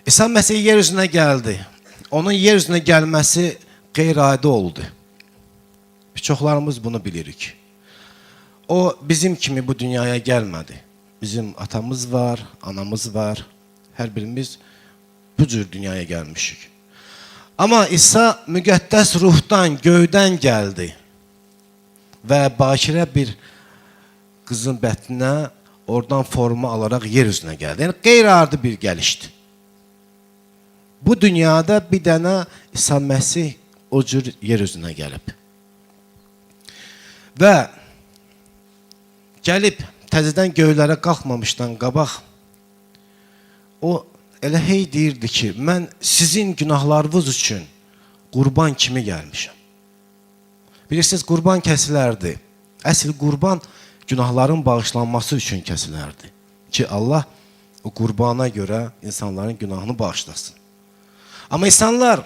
İsa Məsih yer üzünə gəldi. Onun yer üzünə gəlməsi qeyri-adi oldu. Çoxlarımız bunu bilirik. O bizim kimi bu dünyaya gəlmədi. Bizim atamız var, anamız var. Hər birimiz bu cür dünyaya gəlmişik. Amma İsa müqəddəs ruhdan, göydən gəldi və bakirə bir qızın bətninə oradan forma alaraq yer üzünə gəldi. Yəni qeyri-adi bir gəlişdir. Bu dünyada bir dənə İsa Məsih o cür yer üzünə gəlib. Və gəlib təzədən göylərə qalxmamışdan qabaq o elə hey deyirdi ki, mən sizin günahlarınız üçün qurban kimi gəlmişəm. Bilirsiniz, qurban kəsilərdi. Əsl qurban günahların bağışlanması üçün kəsilərdi. Ki, Allah o qurbana görə insanların günahını bağışlasın. Amma insanlar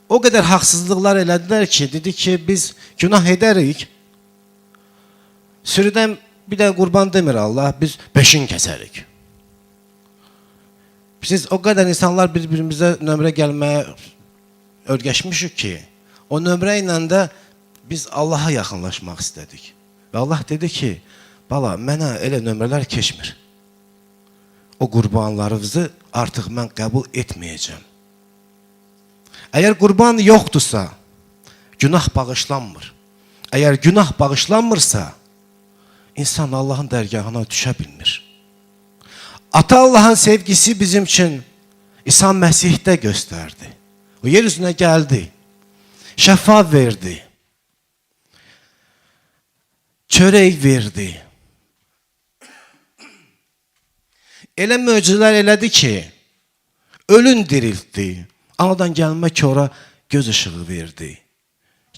o qədər haqsızlıqlar elədilər ki, dedi ki, biz günah edərik. Sürüdən bir də qurban demir Allah, biz peşin kəsərik. Biz o qədər insanlar bir-birimizə nömrə gəlməyə öyrəşmişik ki, o nömrə ilə də biz Allaha yaxınlaşmaq istədik. Və Allah dedi ki, bala, mənə elə nömrələr keçmir. O qurbanlarınızı artıq mən qəbul etməyəcəm. Əgər qurban yoxdursa, günah bağışlanmır. Əgər günah bağışlanmırsa, insan Allahın dərgahına düşə bilmir. Ata Allahın sevgisi bizim üçün İsa Məsihdə göstərdi. O yer üzünə gəldi, şəfa verdi, çörək verdi. Elə möcüzələr elədi ki, ölün diriltdi, anadan gəlmə kora göz ışığı verdi,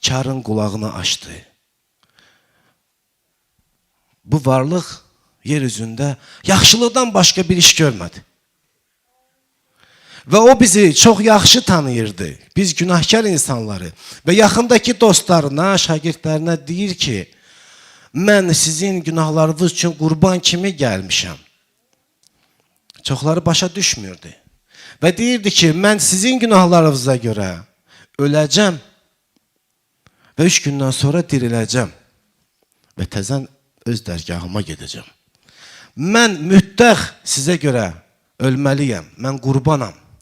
karın qulağını açdı. Bu varlıq yer üzündə yaxşılıqdan başqa bir iş görmədi. Və o bizi çox yaxşı tanıyırdı, biz günahkar insanları və yaxındakı dostlarına, şagirdlərinə deyir ki, mən sizin günahlarınız üçün qurban kimi gəlmişəm. Çoxları başa düşmürdü. Və deyirdi ki, mən sizin günahlarınıza görə öləcəm və 3 gündən sonra diriləcəm və təzən öz dərgahıma gedəcəm. Mən müttəq sizə görə ölməliyəm, mən qurbanam.